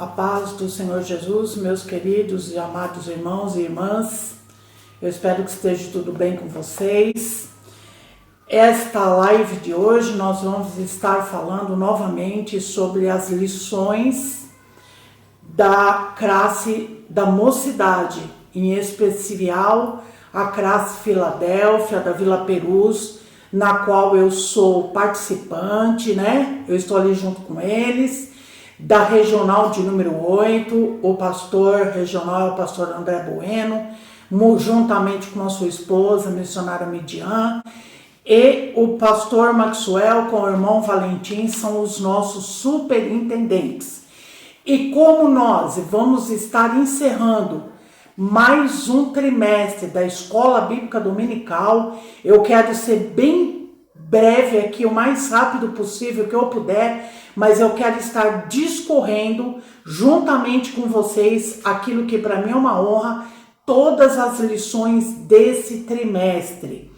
A paz do Senhor Jesus, meus queridos e amados irmãos e irmãs, eu espero que esteja tudo bem com vocês. Esta live de hoje nós vamos estar falando novamente sobre as lições da classe da mocidade, em especial a classe Filadélfia, da Vila Perus, na qual eu sou participante, né? Eu estou ali junto com eles. Da regional de número 8, o pastor regional é o pastor André Bueno, juntamente com a sua esposa, a missionária Midian, e o pastor Maxwell com o irmão Valentim são os nossos superintendentes. E como nós vamos estar encerrando mais um trimestre da Escola Bíblica Dominical, eu quero ser bem breve aqui, o mais rápido possível que eu puder, mas eu quero estar discorrendo juntamente com vocês aquilo que para mim é uma honra, todas as lições desse trimestre.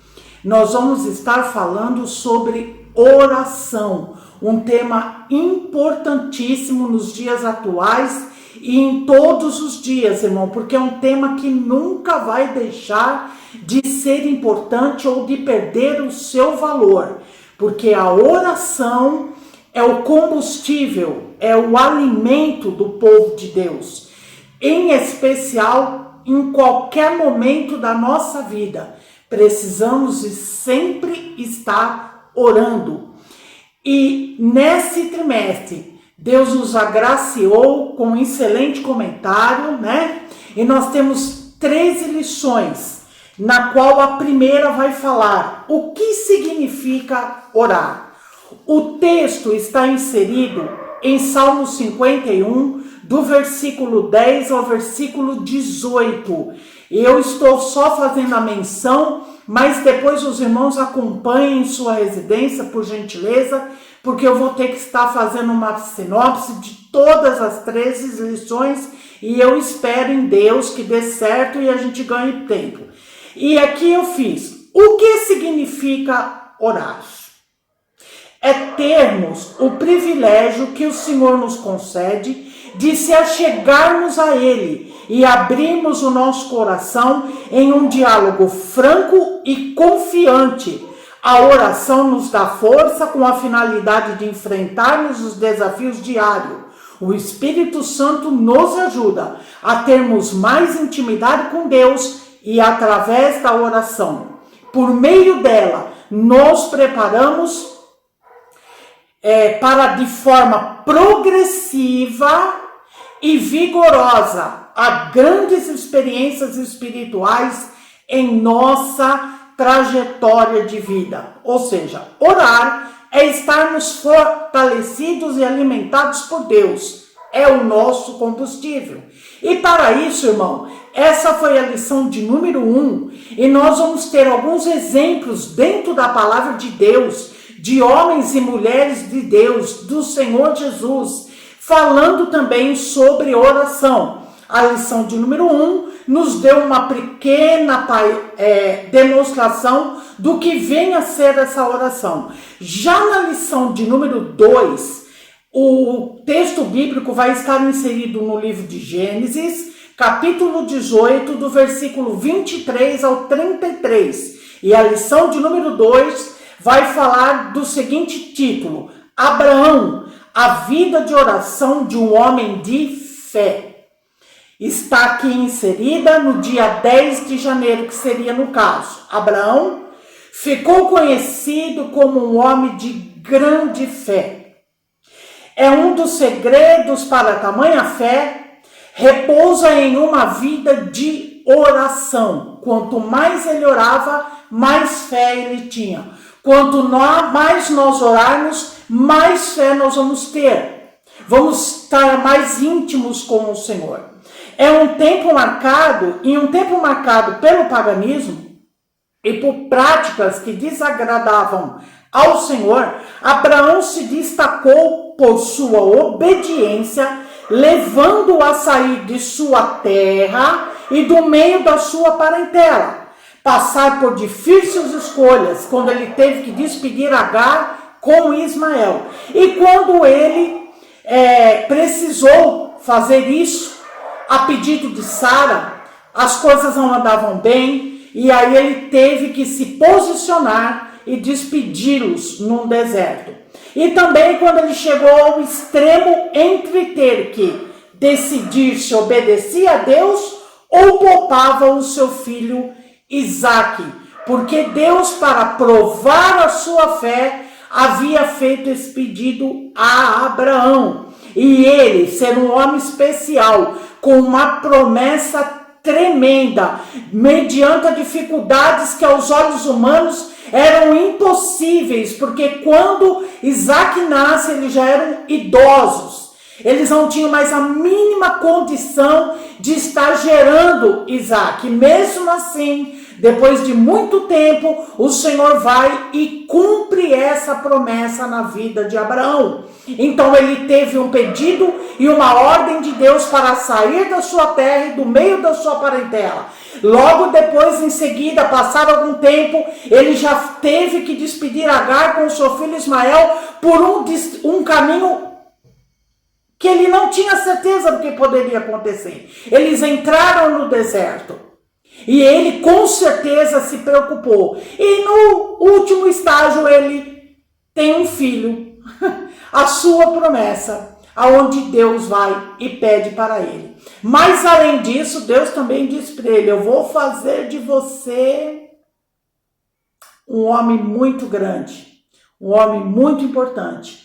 Nós vamos estar falando sobre oração, um tema importantíssimo nos dias atuais e em todos os dias, irmão, porque é um tema que nunca vai deixar de ser importante ou de perder o seu valor, porque a oração é o combustível, é o alimento do povo de Deus, em especial em qualquer momento da nossa vida. Precisamos sempre estar orando. E nesse trimestre, Deus nos agraciou com um excelente comentário, né? E nós temos 13 lições, na qual a primeira vai falar o que significa orar. O texto está inserido em Salmo 51, do versículo 10 ao versículo 18. Eu estou só fazendo a menção, mas depois os irmãos acompanhem sua residência, por gentileza, porque eu vou ter que estar fazendo uma sinopse de todas as 13 lições e eu espero em Deus que dê certo e a gente ganhe tempo. E aqui eu fiz. O que significa orar? É termos o privilégio que o Senhor nos concede de se achegarmos a Ele e abrirmos o nosso coração em um diálogo franco e confiante. A oração nos dá força com a finalidade de enfrentarmos os desafios diários. O Espírito Santo nos ajuda a termos mais intimidade com Deus e através da oração, por meio dela, nos preparamos para de forma progressiva e vigorosa a grandes experiências espirituais em nossa trajetória de vida. Ou seja, orar é estarmos fortalecidos e alimentados por Deus. É o nosso combustível. E para isso, irmão, essa foi a lição de número 1. E nós vamos ter alguns exemplos dentro da palavra de Deus, de homens e mulheres de Deus, do Senhor Jesus, falando também sobre oração. A lição de número 1 nos deu uma pequena demonstração do que vem a ser essa oração. Já na lição de número 2, o texto bíblico vai estar inserido no livro de Gênesis, capítulo 18, do versículo 23 ao 33. E a lição de número 2 vai falar do seguinte título: Abraão, a vida de oração de um homem de fé. Está aqui inserida no dia 10 de janeiro, que seria no caso. Abraão ficou conhecido como um homem de grande fé. É um dos segredos para tamanha fé, repousa em uma vida de oração. Quanto mais ele orava, mais fé ele tinha. Quanto mais nós orarmos, mais fé nós vamos ter. Vamos estar mais íntimos com o Senhor. É um tempo marcado pelo paganismo e por práticas que desagradavam ao Senhor. Abraão se destacou por sua obediência, levando-o a sair de sua terra e do meio da sua parentela, passar por difíceis escolhas, quando ele teve que despedir Agar com Ismael, e quando ele precisou fazer isso a pedido de Sara. As coisas não andavam bem e aí ele teve que se posicionar e despedi-los num deserto. E também quando ele chegou ao extremo entre ter que decidir se obedecia a Deus ou poupava o seu filho Isaque, porque Deus, para provar a sua fé, havia feito esse pedido a Abraão. E ele, ser um homem especial, com uma promessa tremenda, mediante dificuldades que aos olhos humanos eram impossíveis, porque quando Isaque nasce, eles já eram idosos. Eles não tinham mais a mínima condição de estar gerando Isaque. Mesmo assim, depois de muito tempo, o Senhor vai e cumpre essa promessa na vida de Abraão. Então ele teve um pedido e uma ordem de Deus para sair da sua terra e do meio da sua parentela. Logo depois, em seguida, passado algum tempo, ele já teve que despedir Agar com o seu filho Ismael por um caminho que ele não tinha certeza do que poderia acontecer. Eles entraram no deserto e ele com certeza se preocupou. E no último estágio ele tem um filho, a sua promessa, aonde Deus vai e pede para ele. Mas além disso, Deus também diz para ele: eu vou fazer de você um homem muito grande, um homem muito importante,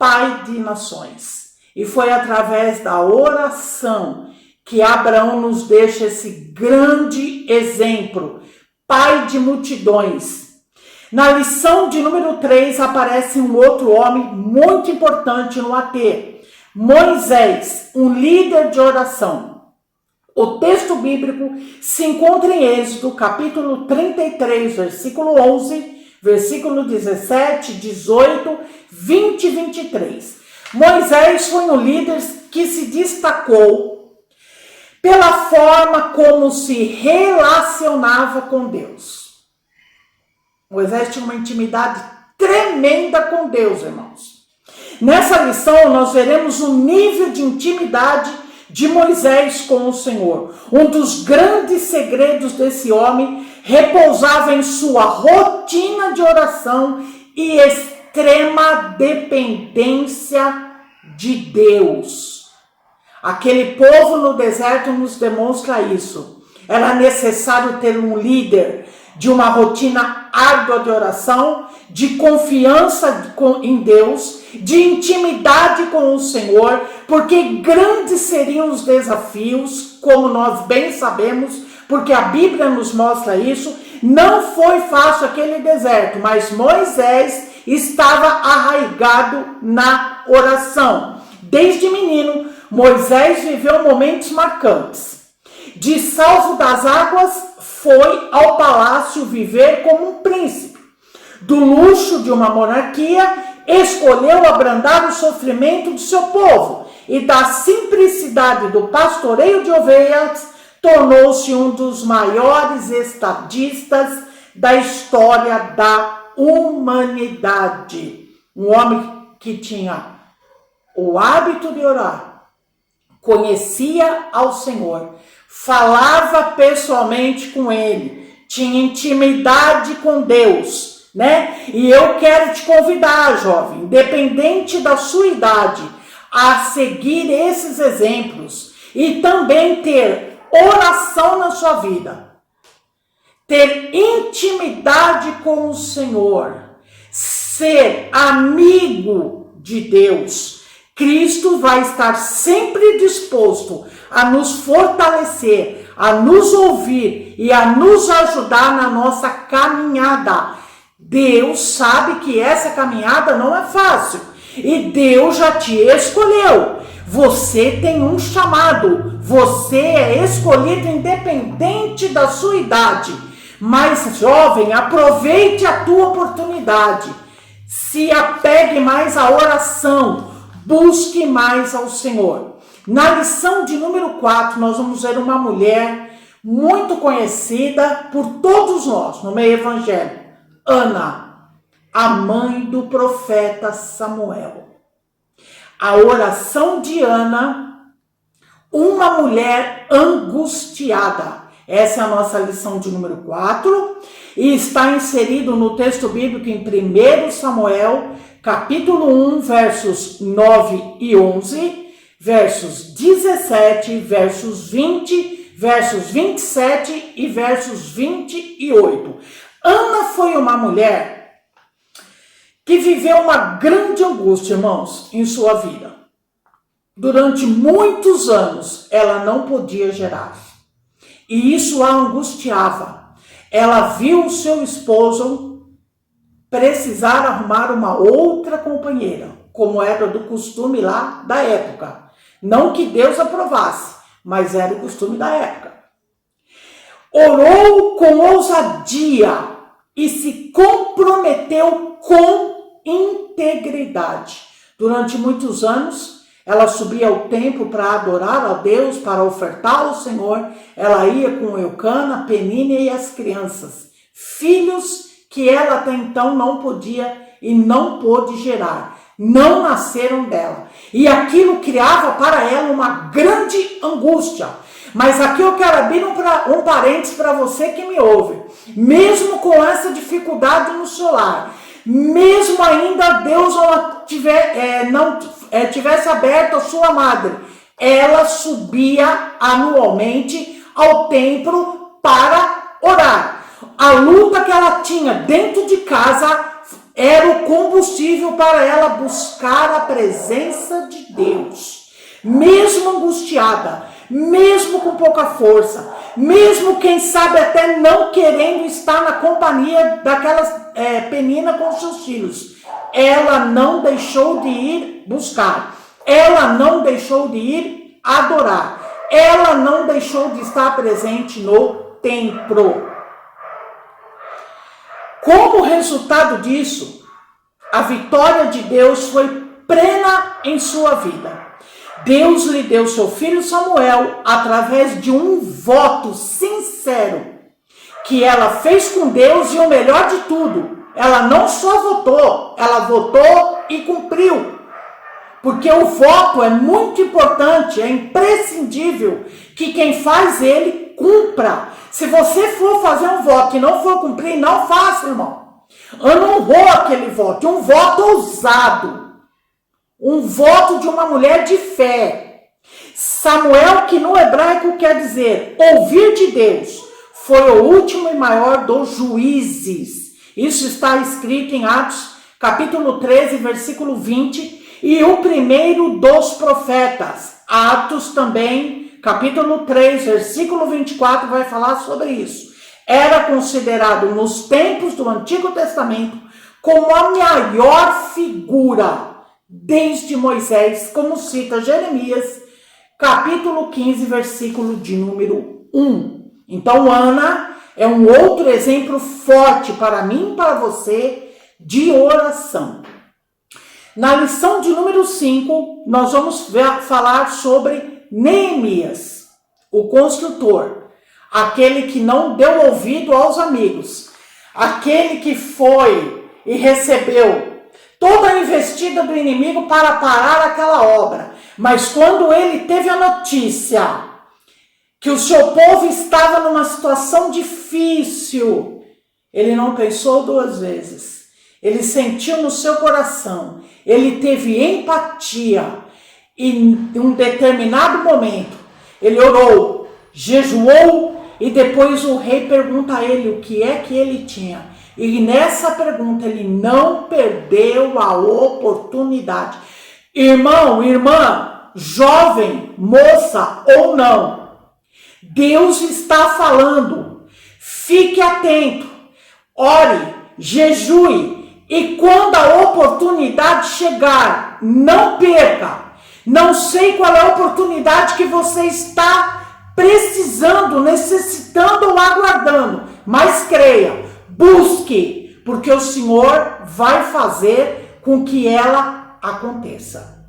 pai de nações. E foi através da oração que Abraão nos deixa esse grande exemplo, pai de multidões. Na lição de número 3 aparece um outro homem muito importante no AT, Moisés, um líder de oração. O texto bíblico se encontra em Êxodo, capítulo 33, versículo 11, versículo 17, 18, 20 e 23. Moisés foi um líder que se destacou pela forma como se relacionava com Deus. Moisés tinha uma intimidade tremenda com Deus, irmãos. Nessa lição nós veremos o nível de intimidade de Moisés com o Senhor. Um dos grandes segredos desse homem repousava em sua rotina de oração e extrema dependência de Deus. Aquele povo no deserto nos demonstra isso. Era necessário ter um líder de uma rotina árdua de oração, de confiança em Deus, de intimidade com o Senhor, porque grandes seriam os desafios, como nós bem sabemos, porque a Bíblia nos mostra isso. Não foi fácil aquele deserto, mas Moisés estava arraigado na oração. Desde menino, Moisés viveu momentos marcantes. De salvo das águas, foi ao palácio viver como um príncipe. Do luxo de uma monarquia, escolheu abrandar o sofrimento do seu povo. E da simplicidade do pastoreio de ovelhas, tornou-se um dos maiores estadistas da história da humanidade. Um homem que tinha o hábito de orar, conhecia ao Senhor, falava pessoalmente com ele, tinha intimidade com Deus, né? E eu quero te convidar, jovem, independente da sua idade, a seguir esses exemplos e também ter oração na sua vida. Ter intimidade com o Senhor, ser amigo de Deus. Cristo vai estar sempre disposto a nos fortalecer, a nos ouvir e a nos ajudar na nossa caminhada. Deus sabe que essa caminhada não é fácil e Deus já te escolheu. Você tem um chamado, você é escolhido independente da sua idade. Mas, jovem, aproveite a tua oportunidade. Se apegue mais à oração, busque mais ao Senhor. Na lição de número 4, nós vamos ver uma mulher muito conhecida por todos nós no meio evangélico. Ana, a mãe do profeta Samuel. A oração de Ana uma mulher angustiada. Essa é a nossa lição de número 4 e está inserido no texto bíblico em 1 Samuel, capítulo 1, versos 9 e 11, versos 17, versos 20, versos 27 e versos 28. Ana foi uma mulher que viveu uma grande angústia, irmãos, em sua vida. Durante muitos anos, ela não podia gerar. E isso a angustiava. Ela viu o seu esposo precisar arrumar uma outra companheira, como era do costume lá da época. Não que Deus aprovasse, mas era o costume da época. Orou com ousadia e se comprometeu com integridade. Durante muitos anos, ela subia ao templo para adorar a Deus, para ofertar ao Senhor. Ela ia com Eucana, Penínia e as crianças, filhos que ela até então não podia e não pôde gerar, não nasceram dela. E aquilo criava para ela uma grande angústia. Mas aqui eu quero abrir um parênteses para você que me ouve. Mesmo com essa dificuldade no seu lar, mesmo ainda Deus não tivesse aberto a sua madre, ela subia anualmente ao templo para orar. A luta que ela tinha dentro de casa era o combustível para ela buscar a presença de Deus. Mesmo angustiada, mesmo com pouca força, mesmo quem sabe até não querendo estar na companhia daquelas Penina com seus filhos, ela não deixou de ir buscar, ela não deixou de ir adorar, ela não deixou de estar presente no templo. Como resultado disso, a vitória de Deus foi plena em sua vida. Deus lhe deu seu filho Samuel através de um voto sincero que ela fez com Deus, e o melhor de tudo, ela não só votou, ela votou e cumpriu. Porque o voto é muito importante, é imprescindível que quem faz ele cumpra. Se você for fazer um voto e não for cumprir, não faça, irmão. Honrou aquele voto, um voto ousado. Um voto de uma mulher de fé. Samuel, que no hebraico quer dizer ouvir de Deus, foi o último e maior dos juízes. Isso está escrito em Atos, capítulo 13, versículo 20, e o primeiro dos profetas. Atos também, capítulo 3, versículo 24, vai falar sobre isso. Era considerado nos tempos do Antigo Testamento como a maior figura desde Moisés, como cita Jeremias, capítulo 15, versículo de número 1. Então, Ana é um outro exemplo forte para mim e para você de oração. Na lição de número 5, nós vamos falar sobre Neemias, o construtor, aquele que não deu ouvido aos amigos, aquele que foi e recebeu toda a investida do inimigo para parar aquela obra. Mas quando ele teve a notícia que o seu povo estava numa situação difícil, ele não pensou duas vezes. Ele sentiu no seu coração, ele teve empatia e em um determinado momento ele orou, jejuou e depois o rei pergunta a ele o que é que ele tinha. E nessa pergunta ele não perdeu a oportunidade. Irmão, irmã, jovem, moça ou não, Deus está falando. Fique atento, ore, jejue e quando a oportunidade chegar, não perca. Não sei qual é a oportunidade que você está precisando, necessitando ou aguardando, mas creia, busque, porque o Senhor vai fazer com que ela aconteça.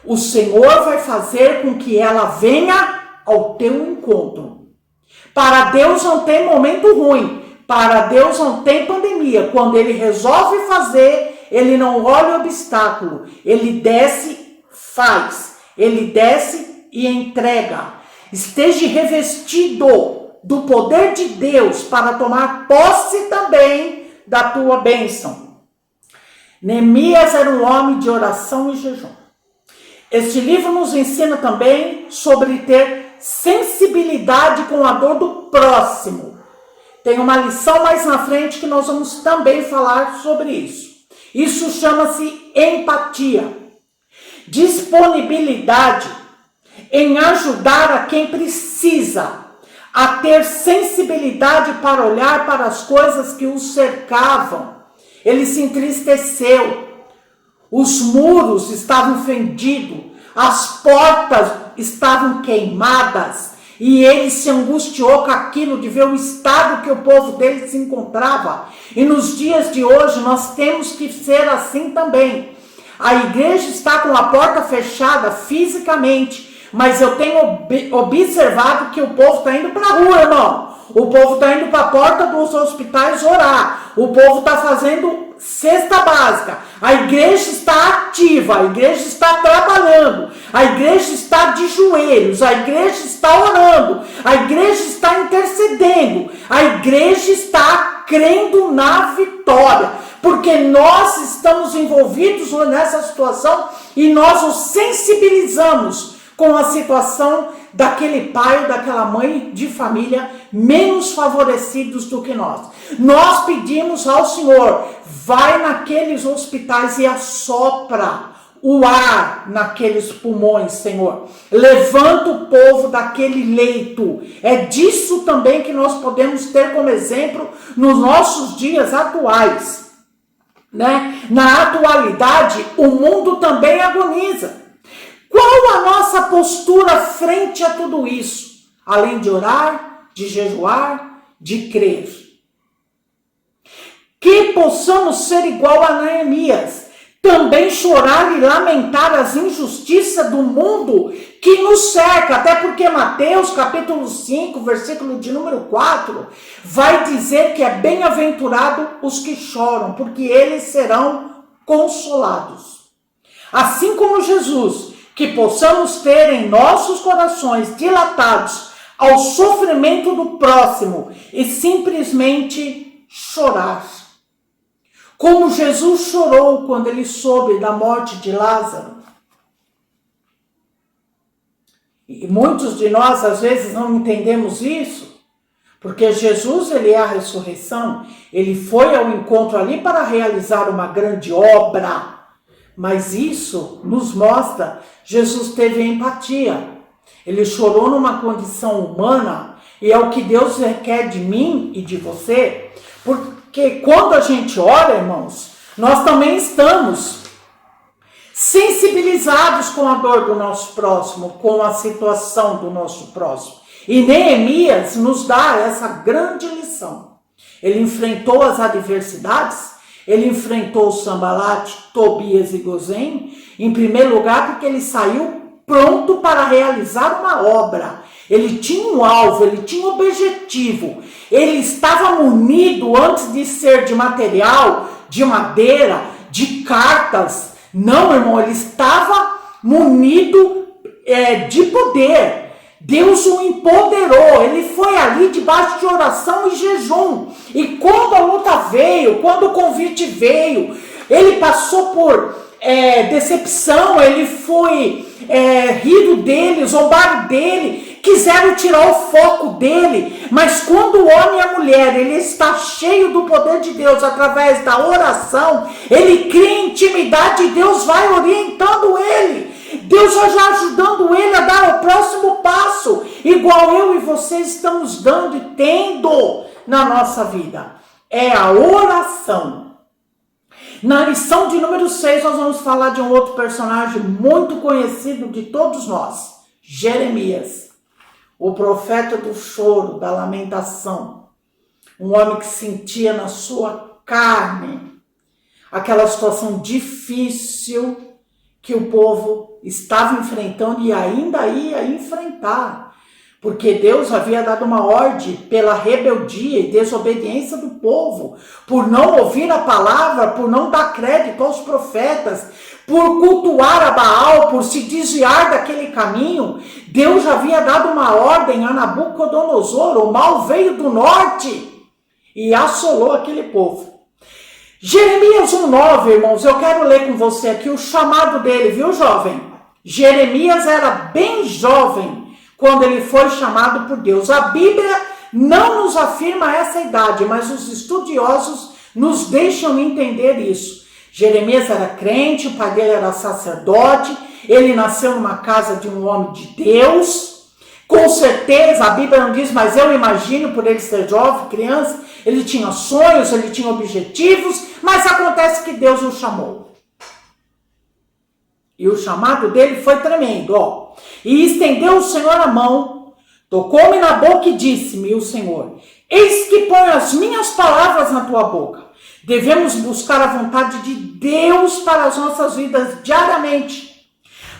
O Senhor vai fazer com que ela venha ao teu encontro. Para Deus não tem momento ruim, para Deus não tem pandemia. Quando Ele resolve fazer, Ele não olha o obstáculo, Ele desce, faz, Ele desce e entrega. Esteja revestido do poder de Deus para tomar posse também da tua bênção. Neemias era um homem de oração e jejum. Este livro nos ensina também sobre ter sensibilidade com a dor do próximo. Tem uma lição mais na frente que nós vamos também falar sobre isso. Isso chama-se empatia. Disponibilidade em ajudar a quem precisa, a ter sensibilidade para olhar para as coisas que o cercavam. Ele se entristeceu, os muros estavam fendidos, as portas estavam queimadas, e ele se angustiou com aquilo de ver o estado que o povo dele se encontrava. E nos dias de hoje nós temos que ser assim também. A igreja está com a porta fechada fisicamente, mas eu tenho observado que o povo está indo para a rua, irmão. O povo está indo para a porta dos hospitais orar. O povo está fazendo cesta básica. A igreja está ativa, a igreja está trabalhando, a igreja está de joelhos, a igreja está orando, a igreja está intercedendo, a igreja está crendo na vitória, porque nós estamos envolvidos nessa situação e nós os sensibilizamos com a situação daquele pai ou daquela mãe de família menos favorecidos do que nós. Nós pedimos ao Senhor, vai naqueles hospitais e assopra o ar naqueles pulmões, Senhor. Levanta o povo daquele leito. É disso também que nós podemos ter como exemplo nos nossos dias atuais, né? Na atualidade, o mundo também agoniza. Qual a nossa postura frente a tudo isso? Além de orar, de jejuar, de crer. Que possamos ser igual a Neemias, também chorar e lamentar as injustiças do mundo que nos cerca, até porque Mateus capítulo 5, versículo de número 4, vai dizer que é bem-aventurado os que choram, porque eles serão consolados. Assim como Jesus, que possamos ter em nossos corações dilatados ao sofrimento do próximo e simplesmente chorar. Como Jesus chorou quando ele soube da morte de Lázaro. E muitos de nós às vezes não entendemos isso, porque Jesus, ele é a ressurreição, ele foi ao encontro ali para realizar uma grande obra. Mas isso nos mostra, Jesus teve empatia. Ele chorou numa condição humana e é o que Deus requer de mim e de você. Porque quando a gente ora, irmãos, nós também estamos sensibilizados com a dor do nosso próximo, com a situação do nosso próximo. E Neemias nos dá essa grande lição. Ele enfrentou as adversidades. Ele enfrentou Sambalate, Tobias e Gozém, em primeiro lugar porque ele saiu pronto para realizar uma obra. Ele tinha um alvo, ele tinha um objetivo. Ele estava munido antes de ser de material, de madeira, de cartas. Não, irmão, ele estava munido de poder. Deus o empoderou, ele foi ali debaixo de oração e jejum. E quando a luta veio, quando o convite veio, ele passou por decepção, ele foi rido dele, zombaram dele, quiseram tirar o foco dele. Mas quando o homem e a mulher, ele está cheio do poder de Deus através da oração, ele cria intimidade e Deus vai orientando ele. Deus vai já ajudando ele a dar o próximo passo, igual eu e você estamos dando e tendo na nossa vida. É a oração. Na lição de número 6, nós vamos falar de um outro personagem muito conhecido de todos nós, Jeremias, o profeta do choro, da lamentação. Um homem que sentia na sua carne aquela situação difícil que o povo estava enfrentando e ainda ia enfrentar, porque Deus havia dado uma ordem pela rebeldia e desobediência do povo, por não ouvir a palavra, por não dar crédito aos profetas, por cultuar a Baal, por se desviar daquele caminho, Deus já havia dado uma ordem a Nabucodonosor. O mal veio do norte e assolou aquele povo. Jeremias 1,9, irmãos, eu quero ler com você aqui o chamado dele, viu, jovem? Jeremias era bem jovem quando ele foi chamado por Deus. A Bíblia não nos afirma essa idade, mas os estudiosos nos deixam entender isso. Jeremias era crente, o pai dele era sacerdote, ele nasceu numa casa de um homem de Deus. Com certeza, a Bíblia não diz, mas eu imagino, por ele ser jovem, criança, ele tinha sonhos, ele tinha objetivos, mas acontece que Deus o chamou. E o chamado dele foi tremendo, ó. E estendeu o Senhor a mão, tocou-me na boca e disse-me o Senhor: eis que ponho as minhas palavras na tua boca. Devemos buscar a vontade de Deus para as nossas vidas diariamente,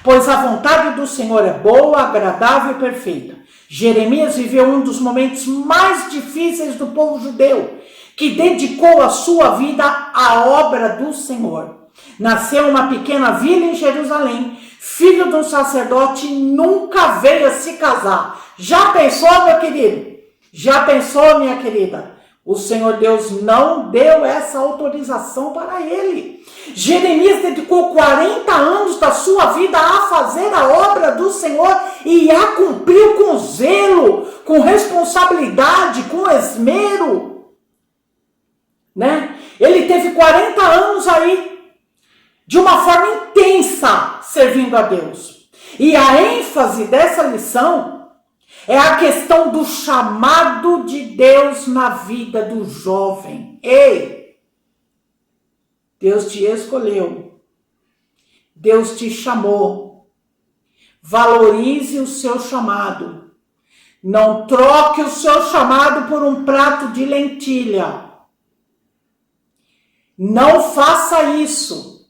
pois a vontade do Senhor é boa, agradável e perfeita. Jeremias viveu um dos momentos mais difíceis do povo judeu, que dedicou a sua vida à obra do Senhor. Nasceu em uma pequena vila em Jerusalém, filho de um sacerdote, nunca veio a se casar. Já pensou, meu querido? Já pensou, minha querida? O Senhor Deus não deu essa autorização para ele. Jeremias dedicou 40 anos da sua vida a fazer a obra do Senhor e a cumpriu com zelo, com responsabilidade, com esmero, né? Ele teve 40 anos aí, de uma forma intensa, servindo a Deus. E a ênfase dessa lição é a questão do chamado de Deus na vida do jovem. Ei, Deus te escolheu, Deus te chamou. Valorize o seu chamado. Não troque o seu chamado por um prato de lentilha. Não faça isso.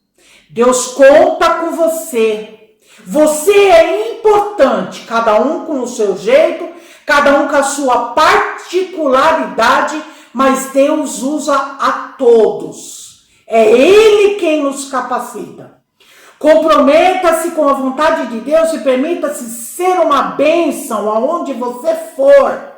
Deus conta com você. Você é importante, cada um com o seu jeito, cada um com a sua particularidade, mas Deus usa a todos. É Ele quem nos capacita. Comprometa-se com a vontade de Deus e permita-se ser uma bênção aonde você for.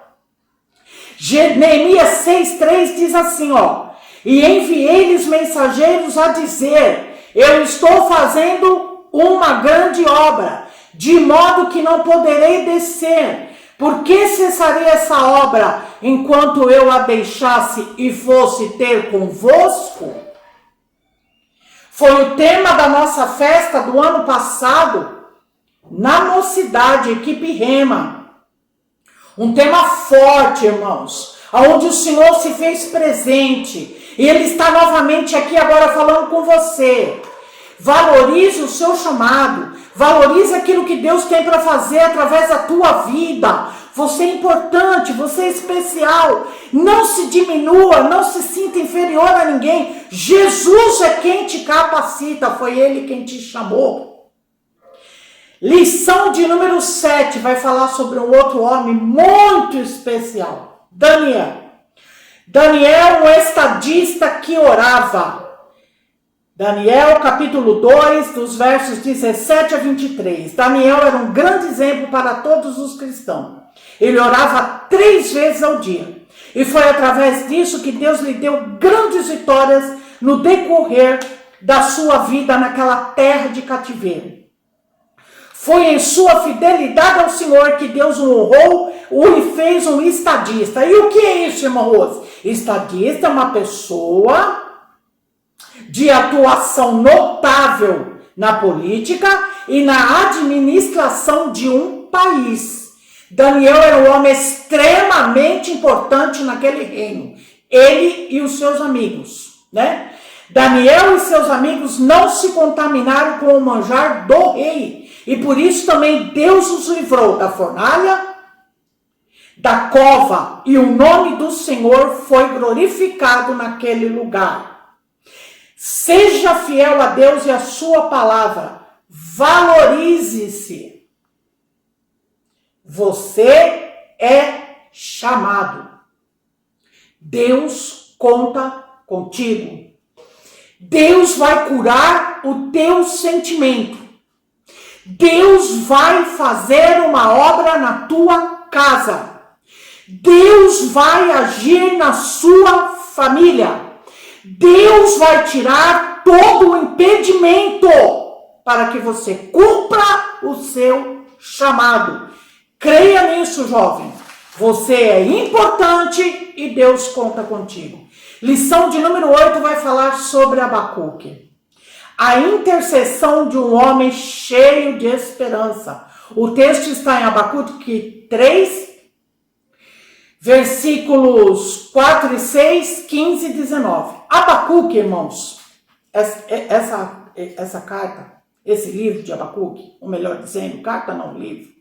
Neemias 6,3 diz assim, ó: e enviei-lhes mensageiros a dizer: eu estou fazendo uma grande obra, de modo que não poderei descer. Por que cessaria essa obra enquanto eu a deixasse e fosse ter convosco? Foi o tema da nossa festa do ano passado, na mocidade, equipe Rema. Um tema forte, irmãos, onde o Senhor se fez presente. E Ele está novamente aqui agora falando com você. Valorize o seu chamado. Valorize aquilo que Deus tem para fazer através da tua vida. Você é importante, você é especial. Não se diminua, não se sinta inferior a ninguém. Jesus é quem te capacita, foi Ele quem te chamou. Lição de número 7 vai falar sobre um outro homem muito especial. Daniel. Daniel, um estadista que orava. Daniel, capítulo 2, dos versos 17 a 23. Daniel era um grande exemplo para todos os cristãos. Ele orava 3 vezes ao dia. E foi através disso que Deus lhe deu grandes vitórias no decorrer da sua vida naquela terra de cativeiro. Foi em sua fidelidade ao Senhor que Deus o honrou e fez um estadista. E o que é isso, irmão Rose? Estadista é uma pessoa de atuação notável na política e na administração de um país. Daniel era um homem extremamente importante naquele reino. Ele e os seus amigos, né? Daniel e seus amigos não se contaminaram com o manjar do rei. E por isso também Deus os livrou da fornalha, da cova. E o nome do Senhor foi glorificado naquele lugar. Seja fiel a Deus e a sua palavra. Valorize-se. Você é chamado. Deus conta contigo. Deus vai curar o teu sentimento. Deus vai fazer uma obra na tua casa. Deus vai agir na sua família. Deus vai tirar todo o impedimento para que você cumpra o seu chamado. Creia nisso, jovem. Você é importante e Deus conta contigo. Lição de número 8 vai falar sobre Abacuque. A intercessão de um homem cheio de esperança. O texto está em Abacuque 3, versículos 4 e 6, 15 e 19. Abacuque, irmãos, essa carta, esse livro de Abacuque, ou melhor dizendo, carta não, livro,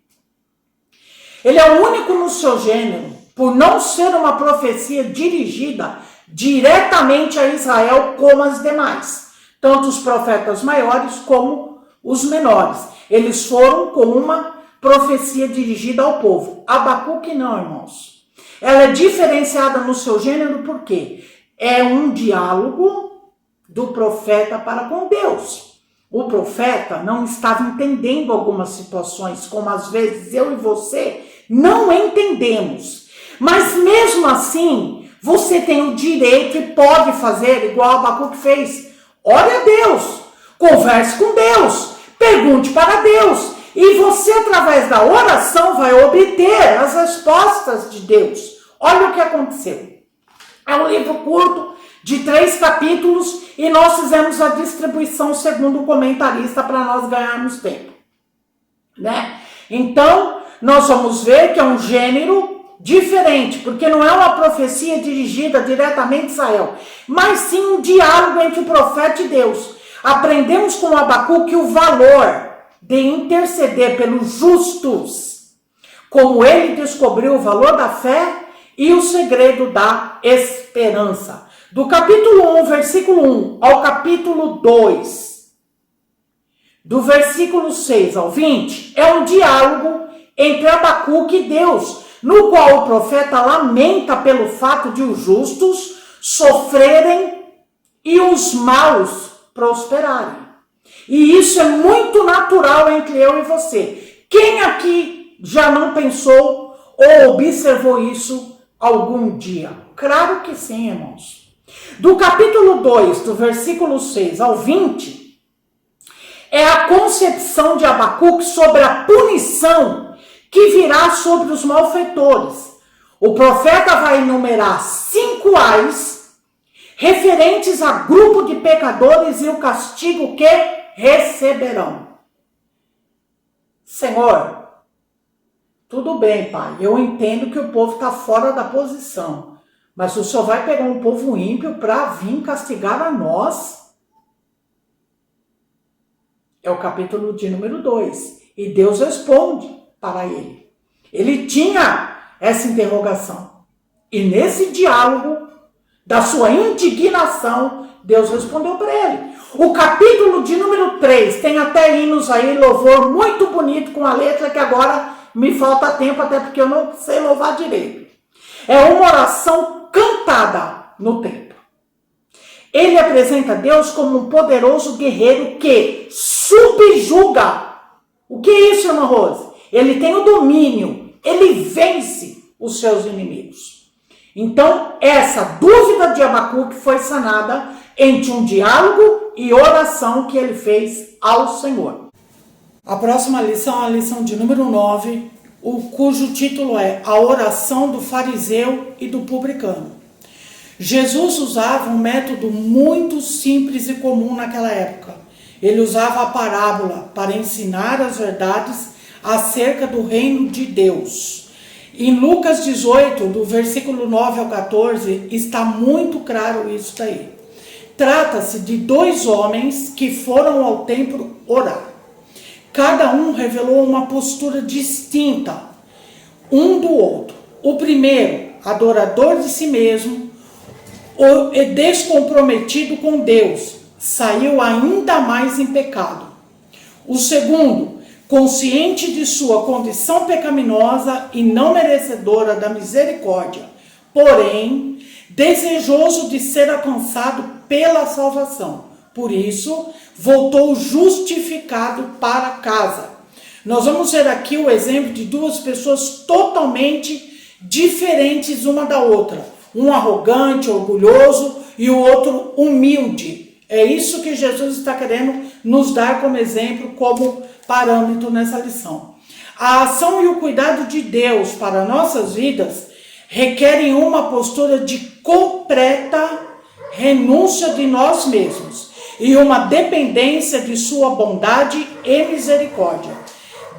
ele é o único no seu gênero, por não ser uma profecia dirigida diretamente a Israel como as demais, tanto os profetas maiores como os menores. Eles foram com uma profecia dirigida ao povo. Abacuque não, irmãos. Ela é diferenciada no seu gênero porque é um diálogo do profeta para com Deus. O profeta não estava entendendo algumas situações, como às vezes eu e você não entendemos. Mas mesmo assim, você tem o direito e pode fazer igual Abacuque fez. Ore a Deus, converse com Deus, pergunte para Deus. E você, através da oração, vai obter as respostas de Deus. Olha o que aconteceu. É um livro curto, de 3 capítulos, e nós fizemos a distribuição segundo o comentarista para nós ganharmos tempo, né? Então, nós vamos ver que é um gênero diferente, porque não é uma profecia dirigida diretamente a Israel, mas sim um diálogo entre o profeta e Deus. Aprendemos com Abacuque o valor de interceder pelos justos, como ele descobriu o valor da fé e o segredo da esperança. Do capítulo 1, versículo 1 ao capítulo 2, do versículo 6 ao 20, é um diálogo entre Abacuque e Deus, no qual o profeta lamenta pelo fato de os justos sofrerem e os maus prosperarem. E isso é muito natural entre eu e você. Quem aqui já não pensou ou observou isso algum dia? Claro que sim, irmãos. Do capítulo 2, do versículo 6 ao 20, é a concepção de Abacuque sobre a punição que virá sobre os malfeitores. O profeta vai enumerar 5 ais referentes a grupo de pecadores e o castigo que receberão. Senhor, tudo bem, Pai, eu entendo que o povo está fora da posição, mas o Senhor vai pegar um povo ímpio para vir castigar a nós? É o capítulo de número 2. E Deus responde para ele. Ele tinha essa interrogação. E nesse diálogo da sua indignação, Deus respondeu para ele. O capítulo de número 3 tem até hinos aí, louvor muito bonito com a letra que agora me falta tempo, até porque eu não sei louvar direito. É uma oração cantada no templo. Ele apresenta Deus como um poderoso guerreiro que subjuga. O que é isso, irmã Rose? Ele tem o domínio, ele vence os seus inimigos. Então, essa dúvida de Abacuque foi sanada entre um diálogo e oração que ele fez ao Senhor. A próxima lição é a lição de número 9, cujo título é A Oração do Fariseu e do Publicano. Jesus usava um método muito simples e comum naquela época. Ele usava a parábola para ensinar as verdades acerca do reino de Deus. Em Lucas 18, do versículo 9 ao 14, está muito claro isso daí. Trata-se de 2 homens que foram ao templo orar. Cada um revelou uma postura distinta um do outro. O primeiro, adorador de si mesmo, descomprometido com Deus, saiu ainda mais em pecado. O segundo, consciente de sua condição pecaminosa e não merecedora da misericórdia, porém, desejoso de ser alcançado pela salvação. por isso voltou justificado para casa. Nós vamos ver aqui o exemplo de duas pessoas totalmente diferentes uma da outra. Um arrogante, orgulhoso e o outro humilde. É isso que Jesus está querendo nos dar como exemplo, como parâmetro nessa lição. A ação e o cuidado de Deus para nossas vidas requerem uma postura de completa renúncia de nós mesmos e uma dependência de sua bondade e misericórdia.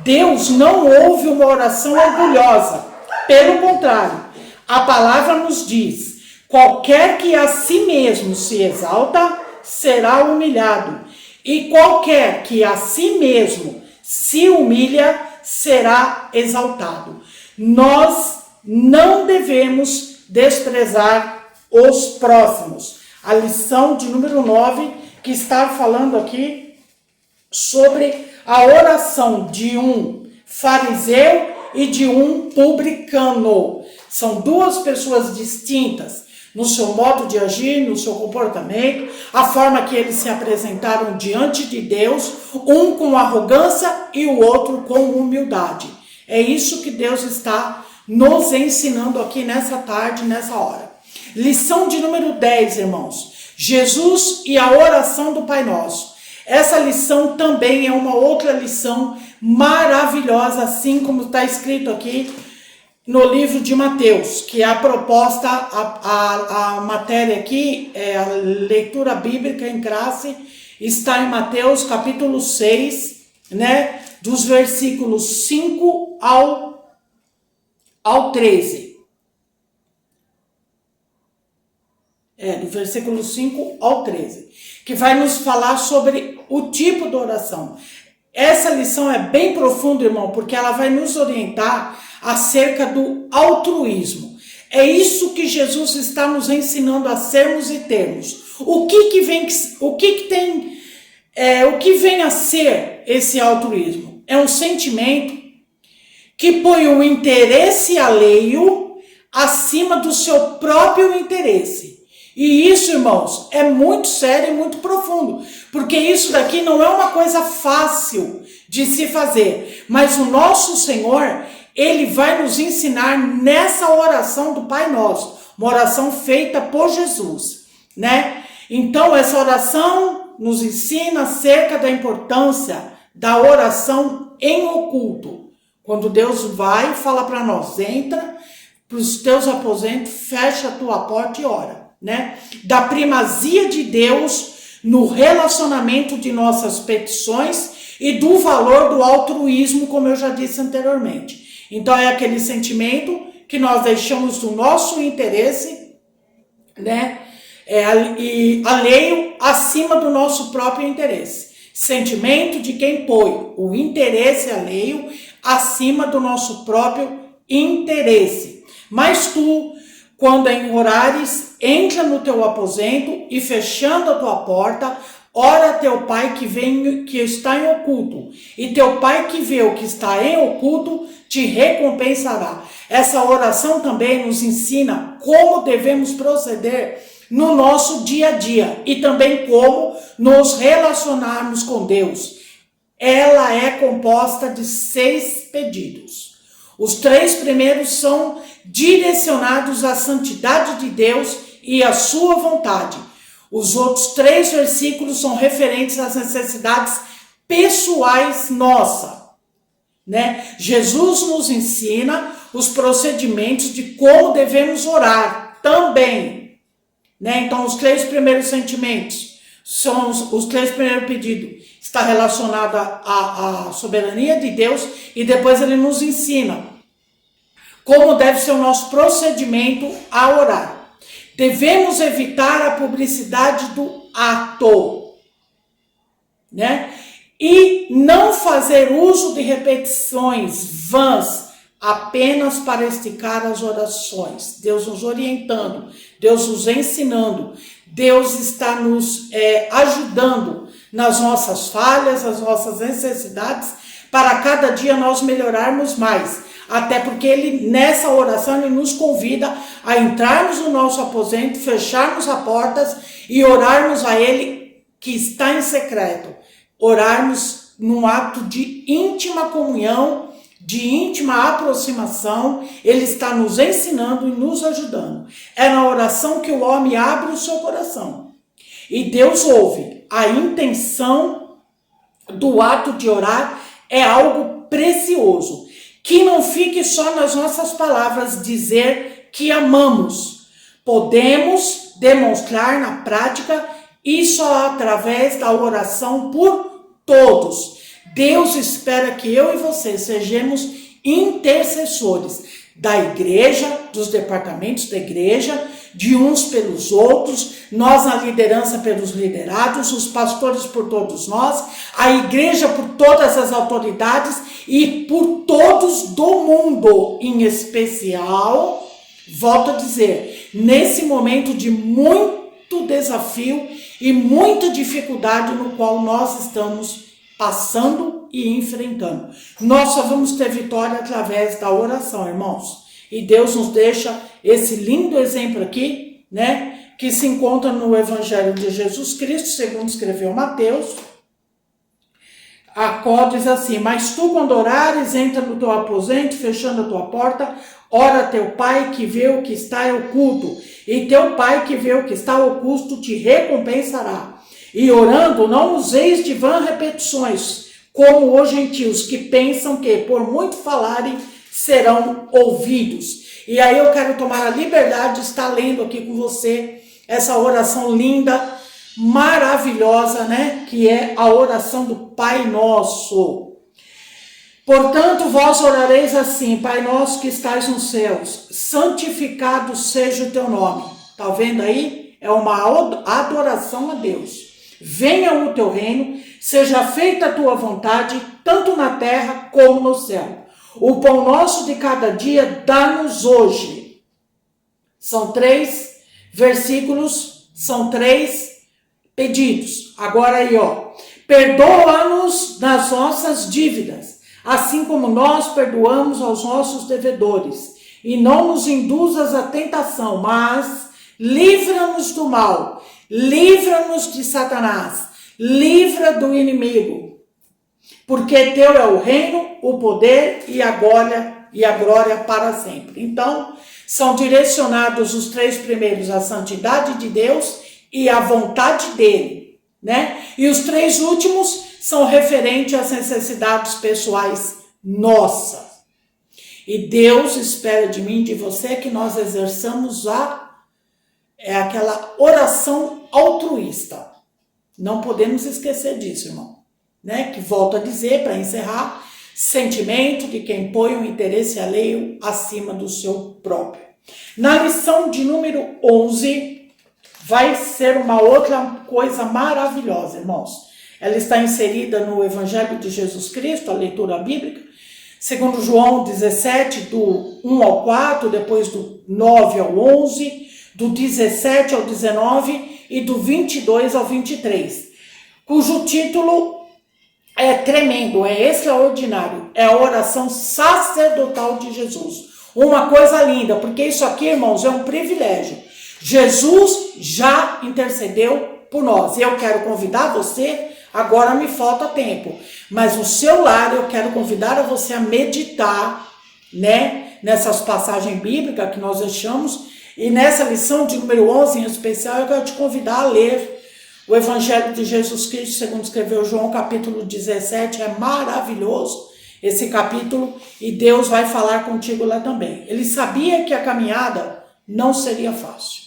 Deus não ouve uma oração orgulhosa. Pelo contrário, a palavra nos diz: qualquer que a si mesmo se exalta, será humilhado. E qualquer que a si mesmo se humilha, será exaltado. Nós não devemos desprezar os próximos. A lição de número 9, que está falando aqui sobre a oração de um fariseu e de um publicano. São duas pessoas distintas no seu modo de agir, no seu comportamento, a forma que eles se apresentaram diante de Deus, um com arrogância e o outro com humildade. É isso que Deus está nos ensinando aqui nessa tarde, nessa hora. Lição de número 10, irmãos. Jesus e a oração do Pai Nosso. Essa lição também é uma outra lição maravilhosa, assim como está escrito aqui no livro de Mateus, que é a proposta, a matéria aqui, a leitura bíblica em classe, está em Mateus capítulo 6, né, dos versículos 5 ao 13. Do versículo 5 ao 13, que vai nos falar sobre o tipo de oração. Essa lição é bem profunda, irmão, porque ela vai nos orientar acerca do altruísmo. É isso que Jesus está nos ensinando a sermos e termos. O que vem a ser esse altruísmo? É um sentimento que põe o interesse alheio acima do seu próprio interesse. E isso, irmãos, é muito sério e muito profundo, porque isso daqui não é uma coisa fácil de se fazer, mas o nosso Senhor, Ele vai nos ensinar nessa oração do Pai Nosso, uma oração feita por Jesus, né? Então, essa oração nos ensina acerca da importância da oração em oculto. Quando Deus vai e fala para nós, entra para os teus aposentos, fecha a tua porta e ora. Né? Da primazia de Deus no relacionamento de nossas petições e do valor do altruísmo, como eu já disse anteriormente. Então é aquele sentimento que nós deixamos do nosso interesse, né? E alheio acima do nosso próprio interesse. Sentimento de quem põe o interesse alheio acima do nosso próprio interesse. Mas tu, quando em orares, entra no teu aposento e fechando a tua porta, ora a teu pai que está em oculto, e teu pai que vê o que está em oculto te recompensará. Essa oração também nos ensina como devemos proceder no nosso dia a dia e também como nos relacionarmos com Deus. Ela é composta de 6 pedidos. Os 3 primeiros são direcionados à santidade de Deus e à sua vontade. Os outros 3 versículos são referentes às necessidades pessoais nossas, né? Jesus nos ensina os procedimentos de como devemos orar também, né? Então, os 3 primeiros sentimentos são os 3 primeiros pedidos, está relacionado à soberania de Deus, e depois ele nos ensina como deve ser o nosso procedimento a orar. Devemos evitar a publicidade do ato, né? E não fazer uso de repetições vãs apenas para esticar as orações. Deus nos orientando, Deus nos ensinando, Deus está nos ajudando nas nossas falhas, nas nossas necessidades, para cada dia nós melhorarmos mais. Até porque ele, nessa oração, ele nos convida a entrarmos no nosso aposento, fecharmos as portas e orarmos a ele que está em secreto, orarmos num ato de íntima comunhão, de íntima aproximação. Ele está nos ensinando e nos ajudando. É na oração que o homem abre o seu coração. E Deus ouve. A intenção do ato de orar é algo precioso. Que não fique só nas nossas palavras dizer que amamos. Podemos demonstrar na prática isso através da oração por todos. Deus espera que eu e você sejamos intercessores da igreja, dos departamentos da igreja, de uns pelos outros, nós na liderança pelos liderados, os pastores por todos nós, a igreja por todas as autoridades e por todos do mundo, em especial, volto a dizer, nesse momento de muito desafio e muita dificuldade no qual nós estamos passando e enfrentando. Nós só vamos ter vitória através da oração, irmãos. E Deus nos deixa esse lindo exemplo aqui, né? Que se encontra no Evangelho de Jesus Cristo, segundo escreveu Mateus. A qual diz assim: mas tu, quando orares, entra no teu aposento, fechando a tua porta, ora a teu pai que vê o que está oculto, e teu pai que vê o que está oculto te recompensará. E orando, não useis de vã repetições, como os gentios que pensam que, por muito falarem, serão ouvidos. E aí eu quero tomar a liberdade de estar lendo aqui com você essa oração linda, maravilhosa, né? Que é a oração do Pai Nosso. Portanto, vós orareis assim: Pai nosso que estais nos céus, santificado seja o teu nome. Tá vendo aí? É uma adoração a Deus. Venha o teu reino, seja feita a tua vontade, tanto na terra como no céu. O pão nosso de cada dia dá-nos hoje. São 3 versículos, são 3 pedidos. Agora aí, ó. Perdoa-nos das nossas dívidas, assim como nós perdoamos aos nossos devedores. E não nos induzas à tentação, mas livra-nos do mal. Livra-nos de Satanás, livra do inimigo, porque teu é o reino, o poder e a glória para sempre. Então, são direcionados os 3 primeiros à santidade de Deus e à vontade dele, né? E os 3 últimos são referentes às necessidades pessoais nossas. E Deus espera de mim e de você que nós exerçamos aquela oração altruísta. Não podemos esquecer disso, irmão. Né? Que volto a dizer, para encerrar, sentimento de quem põe o interesse alheio acima do seu próprio. Na lição de número 11, vai ser uma outra coisa maravilhosa, irmãos. Ela está inserida no Evangelho de Jesus Cristo, a leitura bíblica, segundo João 17, do 1 ao 4, depois do 9 ao 11, do 17 ao 19 e do 22 ao 23, cujo título é tremendo, é extraordinário, é a oração sacerdotal de Jesus. Uma coisa linda, porque isso aqui, irmãos, é um privilégio. Jesus já intercedeu por nós. Eu quero convidar você, agora me falta tempo, mas o seu lar eu quero convidar a você a meditar, né, nessas passagens bíblicas que nós deixamos. E nessa lição de número 11 em especial, eu quero te convidar a ler o Evangelho de Jesus Cristo, segundo escreveu João, capítulo 17. É maravilhoso esse capítulo e Deus vai falar contigo lá também. Ele sabia que a caminhada não seria fácil.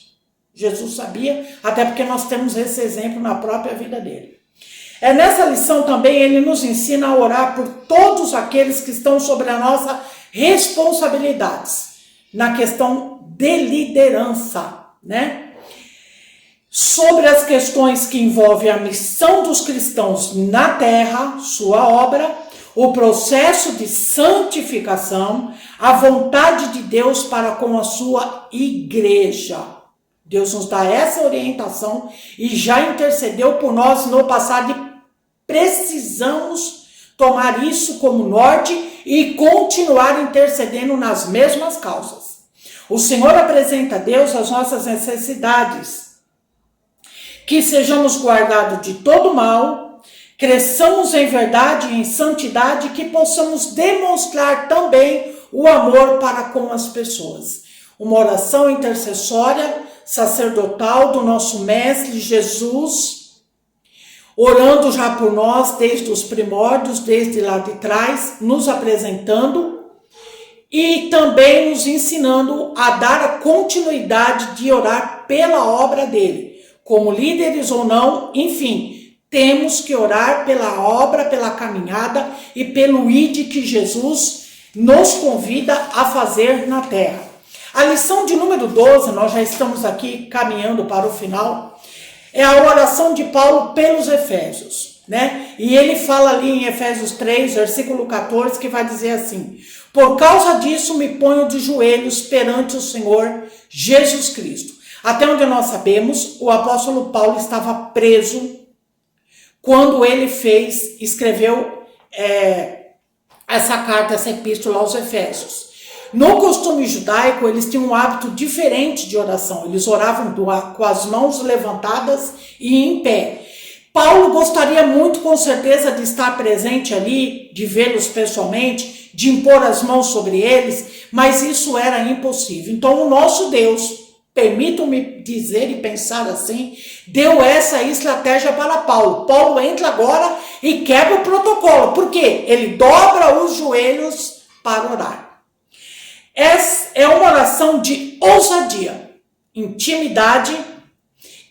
Jesus sabia, até porque nós temos esse exemplo na própria vida dele. É nessa lição também ele nos ensina a orar por todos aqueles que estão sobre a nossa responsabilidades na questão de liderança, né? Sobre as questões que envolvem a missão dos cristãos na terra, sua obra, o processo de santificação, a vontade de Deus para com a sua igreja. Deus nos dá essa orientação e já intercedeu por nós no passado e precisamos tomar isso como norte e continuar intercedendo nas mesmas causas. O Senhor apresenta a Deus as nossas necessidades, que sejamos guardados de todo mal, cresçamos em verdade e em santidade, que possamos demonstrar também o amor para com as pessoas. Uma oração intercessória, sacerdotal do nosso Mestre Jesus, orando já por nós desde os primórdios, desde lá de trás, nos apresentando e também nos ensinando a dar a continuidade de orar pela obra dele. Como líderes ou não, enfim, temos que orar pela obra, pela caminhada e pelo ide que Jesus nos convida a fazer na terra. A lição de número 12, nós já estamos aqui caminhando para o final, é a oração de Paulo pelos Efésios, né? E ele fala ali em Efésios 3, versículo 14, que vai dizer assim: por causa disso me ponho de joelhos perante o Senhor Jesus Cristo. Até onde nós sabemos, o apóstolo Paulo estava preso quando ele escreveu essa carta, essa epístola aos Efésios. No costume judaico, eles tinham um hábito diferente de oração. Eles oravam com as mãos levantadas e em pé. Paulo gostaria muito, com certeza, de estar presente ali, de vê-los pessoalmente, de impor as mãos sobre eles, mas isso era impossível. Então, o nosso Deus, permitam-me dizer e pensar assim, deu essa estratégia para Paulo. Paulo entra agora e quebra o protocolo. Por quê? Ele dobra os joelhos para orar. Essa é uma oração de ousadia, intimidade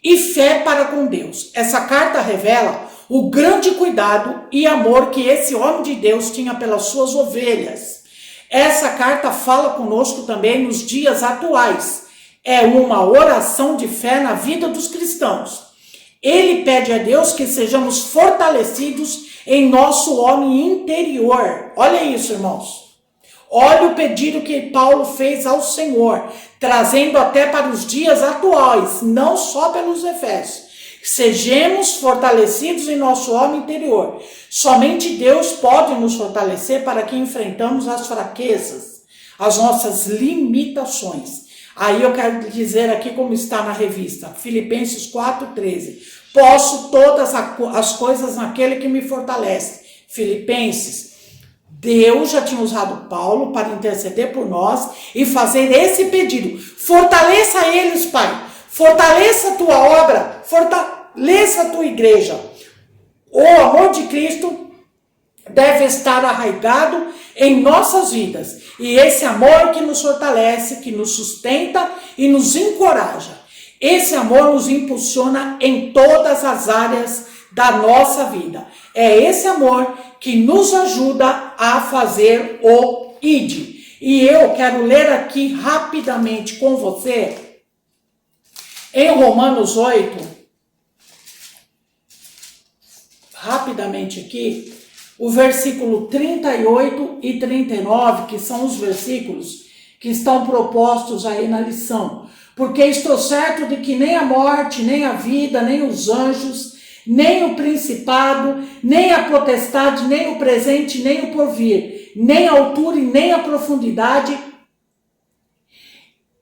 e fé para com Deus. Essa carta revela o grande cuidado e amor que esse homem de Deus tinha pelas suas ovelhas. Essa carta fala conosco também nos dias atuais. É uma oração de fé na vida dos cristãos. Ele pede a Deus que sejamos fortalecidos em nosso homem interior. Olha isso, irmãos. Olha o pedido que Paulo fez ao Senhor, trazendo até para os dias atuais, não só pelos Efésios. Sejamos fortalecidos em nosso homem interior. Somente Deus pode nos fortalecer para que enfrentamos as fraquezas, as nossas limitações. Aí eu quero dizer aqui como está na revista, Filipenses 4,13. Posso todas as coisas naquele que me fortalece. Filipenses. Deus já tinha usado Paulo para interceder por nós e fazer esse pedido. Fortaleça eles, Pai. Fortaleça a tua obra. Fortaleça a tua igreja. O amor de Cristo deve estar arraigado em nossas vidas. E esse amor que nos fortalece, que nos sustenta e nos encoraja. Esse amor nos impulsiona em todas as áreas da nossa vida. É esse amor que nos ajuda a fazer o ide. E eu quero ler aqui rapidamente com você, em Romanos 8, rapidamente aqui, o versículo 38 e 39, que são os versículos que estão propostos aí na lição. Porque estou certo de que nem a morte, nem a vida, nem os anjos, nem o principado, nem a potestade, nem o presente, nem o porvir, nem a altura e nem a profundidade,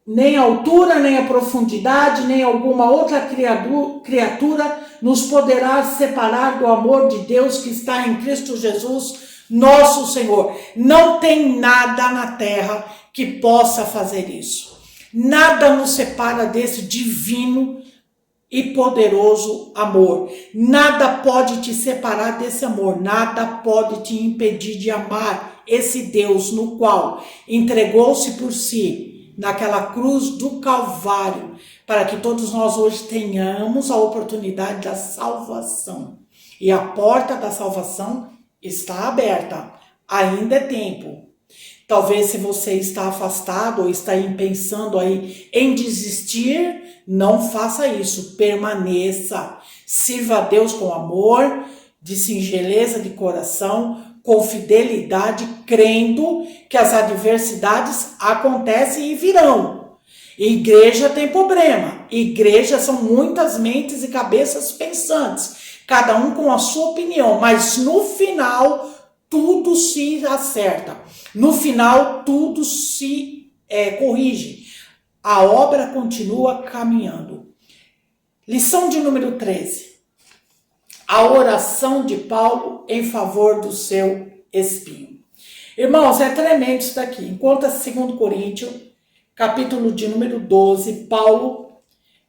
nem a altura, nem a profundidade, nem alguma outra criatura nos poderá separar do amor de Deus que está em Cristo Jesus, nosso Senhor. Não tem nada na terra que possa fazer isso. Nada nos separa desse divino e poderoso amor. Nada pode te separar desse amor. Nada pode te impedir de amar esse Deus no qual entregou-se por si naquela cruz do Calvário, para que todos nós hoje tenhamos a oportunidade da salvação. E a porta da salvação está aberta. Ainda é tempo. Talvez se você está afastado ou está pensando aí em desistir, não faça isso. Permaneça. Sirva a Deus com amor, de singeleza de coração, com fidelidade, crendo que as adversidades acontecem e virão. Igreja tem problema. Igreja são muitas mentes e cabeças pensantes, cada um com a sua opinião, mas no final tudo se acerta. No final tudo se corrige. A obra continua caminhando. Lição de número 13. A oração de Paulo em favor do seu espinho. Irmãos, é tremendo isso daqui. Encontra-se 2 Coríntios, capítulo de número 12, Paulo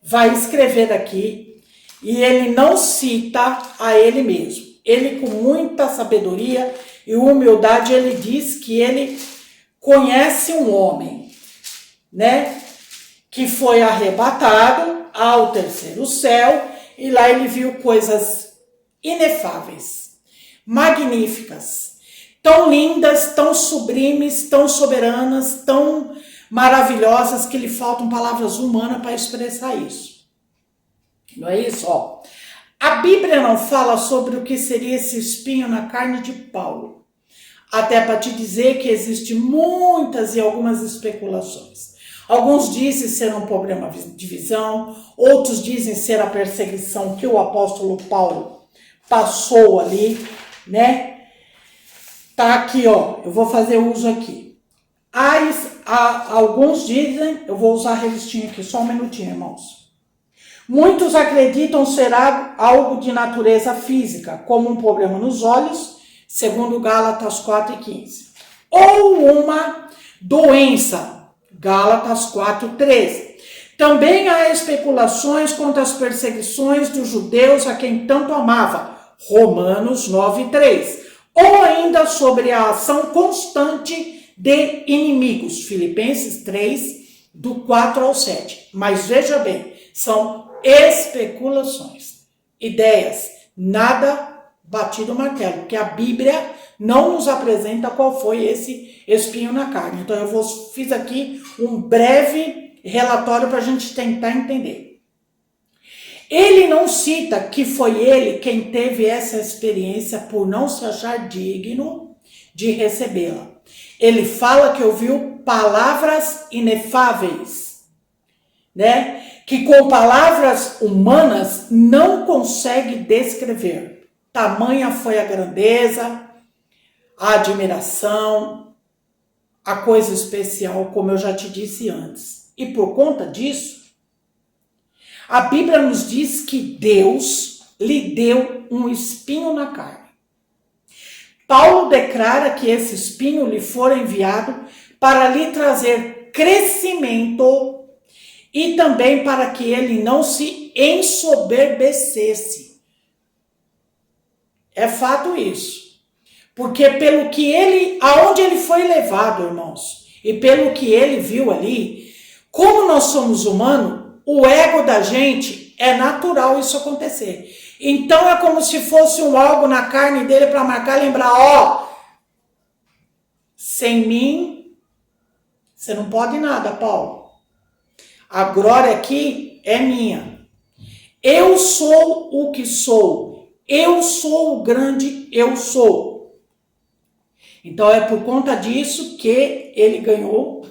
vai escrever aqui e ele não cita a ele mesmo. Ele, com muita sabedoria e humildade, ele diz que ele conhece um homem, né, que foi arrebatado ao terceiro céu e lá ele viu coisas inefáveis, magníficas, tão lindas, tão sublimes, tão soberanas, tão maravilhosas que lhe faltam palavras humanas para expressar isso. Não é isso? Ó, a Bíblia não fala sobre o que seria esse espinho na carne de Paulo, até para te dizer que existem muitas e algumas especulações. Alguns dizem ser um problema de visão, outros dizem ser a perseguição que o apóstolo Paulo passou ali, né? Tá aqui, ó, eu vou fazer uso aqui. Alguns dizem, eu vou usar a revistinha aqui, só um minutinho, irmãos. Muitos acreditam ser algo de natureza física, como um problema nos olhos, segundo Gálatas 4:15. Ou uma doença, Gálatas 4:13. Também há especulações contra as perseguições dos judeus a quem tanto amava, Romanos 9:3. Ou ainda sobre a ação constante de inimigos, Filipenses 3, do 4 ao 7. Mas veja bem, são especulações, ideias, nada batido martelo, porque a Bíblia não nos apresenta qual foi esse espinho na carne. Então eu fiz aqui um breve relatório para a gente tentar entender. Ele não cita que foi ele quem teve essa experiência por não se achar digno de recebê-la. Ele fala que ouviu palavras inefáveis, né? Que com palavras humanas não consegue descrever. Tamanha foi a grandeza, a admiração, a coisa especial, como eu já te disse antes. E por conta disso, a Bíblia nos diz que Deus lhe deu um espinho na carne. Paulo declara que esse espinho lhe foi enviado para lhe trazer crescimento e também para que ele não se ensoberbecesse. É fato isso. Porque pelo que aonde ele foi levado, irmãos, e pelo que ele viu ali, como nós somos humanos, o ego da gente é natural isso acontecer. Então é como se fosse algo na carne dele para marcar, lembrar, ó, sem mim, você não pode nada, Paulo. A glória aqui é minha. Eu sou o que sou. Eu sou o grande eu sou. Então é por conta disso que ele ganhou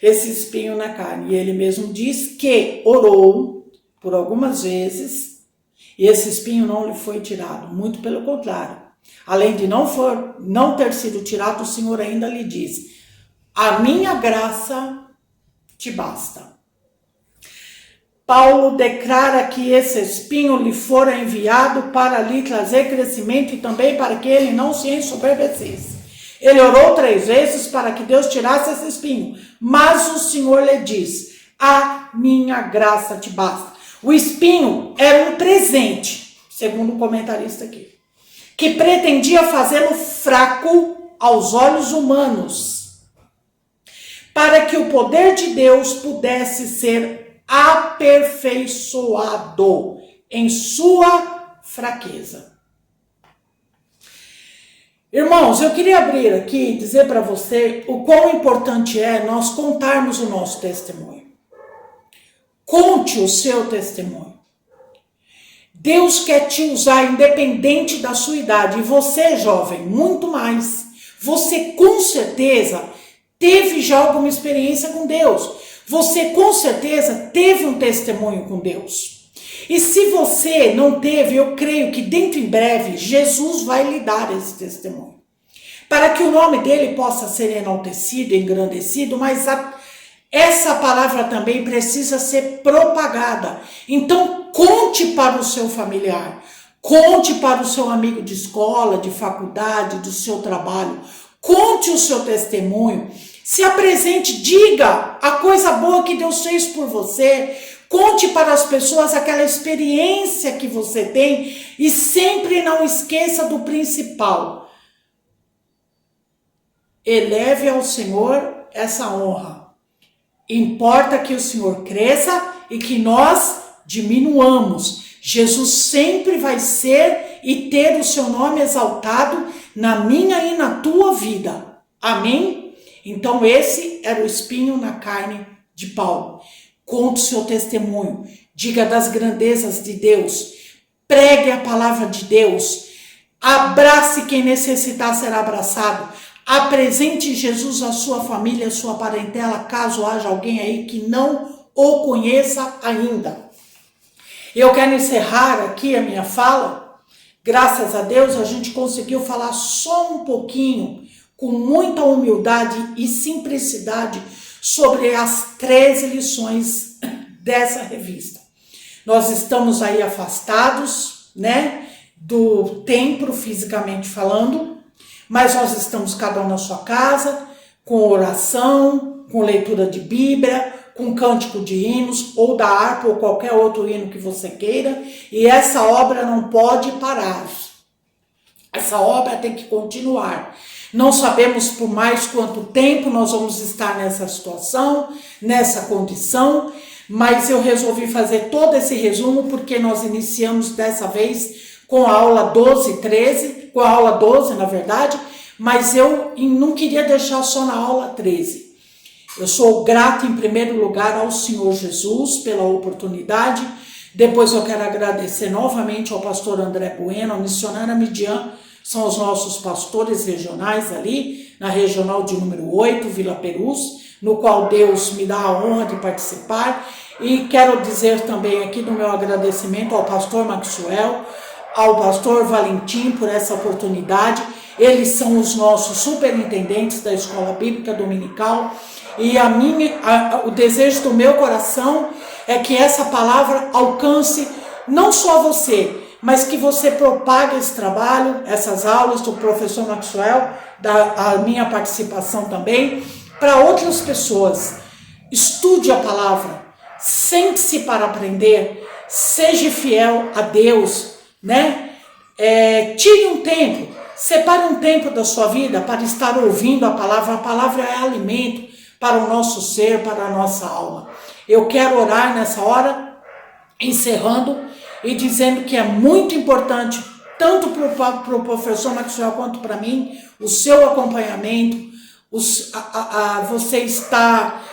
esse espinho na carne. E ele mesmo diz que orou por algumas vezes e esse espinho não lhe foi tirado. Muito pelo contrário. Além de não ter sido tirado, o Senhor ainda lhe diz: a minha graça te basta. Paulo declara que esse espinho lhe fora enviado para lhe trazer crescimento e também para que ele não se ensoberbecesse. Ele orou 3 vezes para que Deus tirasse esse espinho, mas o Senhor lhe diz: a minha graça te basta. O espinho era um presente, segundo o comentarista aqui, que pretendia fazê-lo fraco aos olhos humanos, para que o poder de Deus pudesse ser aperfeiçoado em sua fraqueza. Irmãos, eu queria abrir aqui e dizer para você o quão importante é nós contarmos o nosso testemunho. Conte o seu testemunho. Deus quer te usar independente da sua idade. E você, jovem, muito mais. Você com certeza teve já alguma experiência com Deus. Você com certeza teve um testemunho com Deus. E se você não teve, eu creio que dentro em breve Jesus vai lhe dar esse testemunho. Para que o nome dele possa ser enaltecido, engrandecido, mas essa palavra também precisa ser propagada. Então, conte para o seu familiar, conte para o seu amigo de escola, de faculdade, do seu trabalho, conte o seu testemunho, se apresente, diga a coisa boa que Deus fez por você, conte para as pessoas aquela experiência que você tem e sempre não esqueça do principal. Eleve ao Senhor essa honra. Importa que o Senhor cresça e que nós diminuamos. Jesus sempre vai ser e ter o seu nome exaltado na minha e na tua vida. Amém? Então esse era o espinho na carne de Paulo. Conte o seu testemunho, diga das grandezas de Deus, pregue a palavra de Deus, abrace quem necessitar ser abraçado, apresente Jesus à sua família, à sua parentela, caso haja alguém aí que não o conheça ainda. Eu quero encerrar aqui a minha fala. Graças a Deus a gente conseguiu falar só um pouquinho, com muita humildade e simplicidade, sobre as 13 lições dessa revista. Nós estamos aí afastados, né, do templo, fisicamente falando, mas nós estamos cada um na sua casa, com oração, com leitura de Bíblia, com cântico de hinos, ou da harpa, ou qualquer outro hino que você queira, e essa obra não pode parar. Essa obra tem que continuar. Não sabemos por mais quanto tempo nós vamos estar nessa situação, nessa condição, mas eu resolvi fazer todo esse resumo porque nós iniciamos dessa vez com a aula 12 e 13, com a aula 12 na verdade, mas eu não queria deixar só na aula 13. Eu sou grato em primeiro lugar ao Senhor Jesus pela oportunidade, depois eu quero agradecer novamente ao pastor André Bueno, a missionária Midian, são os nossos pastores regionais ali, na regional de número 8, Vila Perus, no qual Deus me dá a honra de participar. E quero dizer também aqui do meu agradecimento ao pastor Maxwell, ao pastor Valentim por essa oportunidade. Eles são os nossos superintendentes da Escola Bíblica Dominical. E o desejo do meu coração é que essa palavra alcance não só você, mas que você propague esse trabalho, essas aulas do professor Maxwell, a minha participação também, para outras pessoas. Estude a palavra, sente-se para aprender, seja fiel a Deus, né? Tire um tempo, separe um tempo da sua vida para estar ouvindo a palavra é alimento para o nosso ser, para a nossa alma. Eu quero orar nessa hora, encerrando, e dizendo que é muito importante, tanto para o professor Maxwell quanto para mim, o seu acompanhamento, você está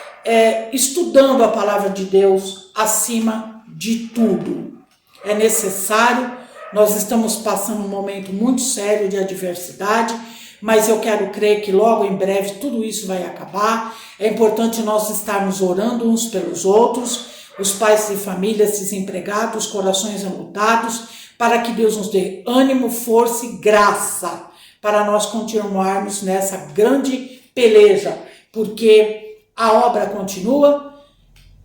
estudando a palavra de Deus acima de tudo. É necessário, nós estamos passando um momento muito sério de adversidade, mas eu quero crer que logo em breve tudo isso vai acabar. É importante nós estarmos orando uns pelos outros, os pais de família desempregados, corações enlutados, para que Deus nos dê ânimo, força e graça para nós continuarmos nessa grande peleja, porque a obra continua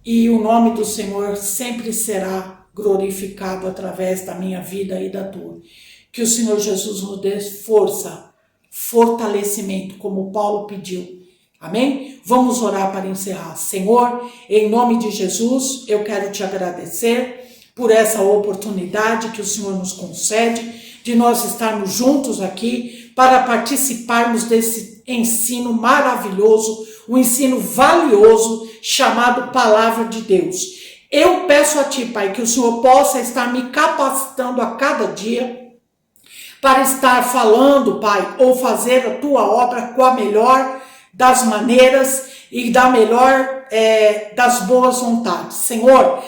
e o nome do Senhor sempre será glorificado através da minha vida e da tua. Que o Senhor Jesus nos dê força, fortalecimento, como Paulo pediu. Amém? Vamos orar para encerrar. Senhor, em nome de Jesus, eu quero te agradecer por essa oportunidade que o Senhor nos concede, de nós estarmos juntos aqui para participarmos desse ensino maravilhoso, um ensino valioso chamado Palavra de Deus. Eu peço a Ti, Pai, que o Senhor possa estar me capacitando a cada dia para estar falando, Pai, ou fazer a Tua obra com a melhor das maneiras e da melhor das boas vontades. Senhor,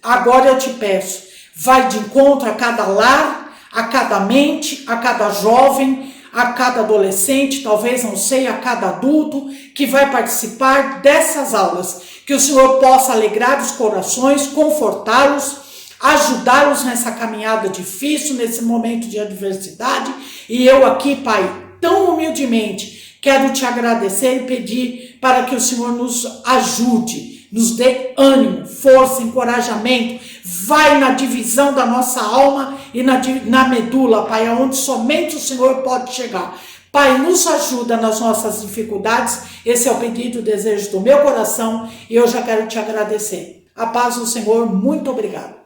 agora eu te peço, vai de encontro a cada lar, a cada mente, a cada jovem, a cada adolescente, talvez, não sei, a cada adulto que vai participar dessas aulas. Que o Senhor possa alegrar os corações, confortá-los, ajudá-los nessa caminhada difícil, nesse momento de adversidade. E eu aqui, Pai, tão humildemente, Quero te agradecer e pedir para que o Senhor nos ajude, nos dê ânimo, força, encorajamento. Vai na divisão da nossa alma e na medula, Pai, aonde somente o Senhor pode chegar. Pai, nos ajuda nas nossas dificuldades. Esse é o pedido e o desejo do meu coração e eu já quero te agradecer. A paz do Senhor, muito obrigado.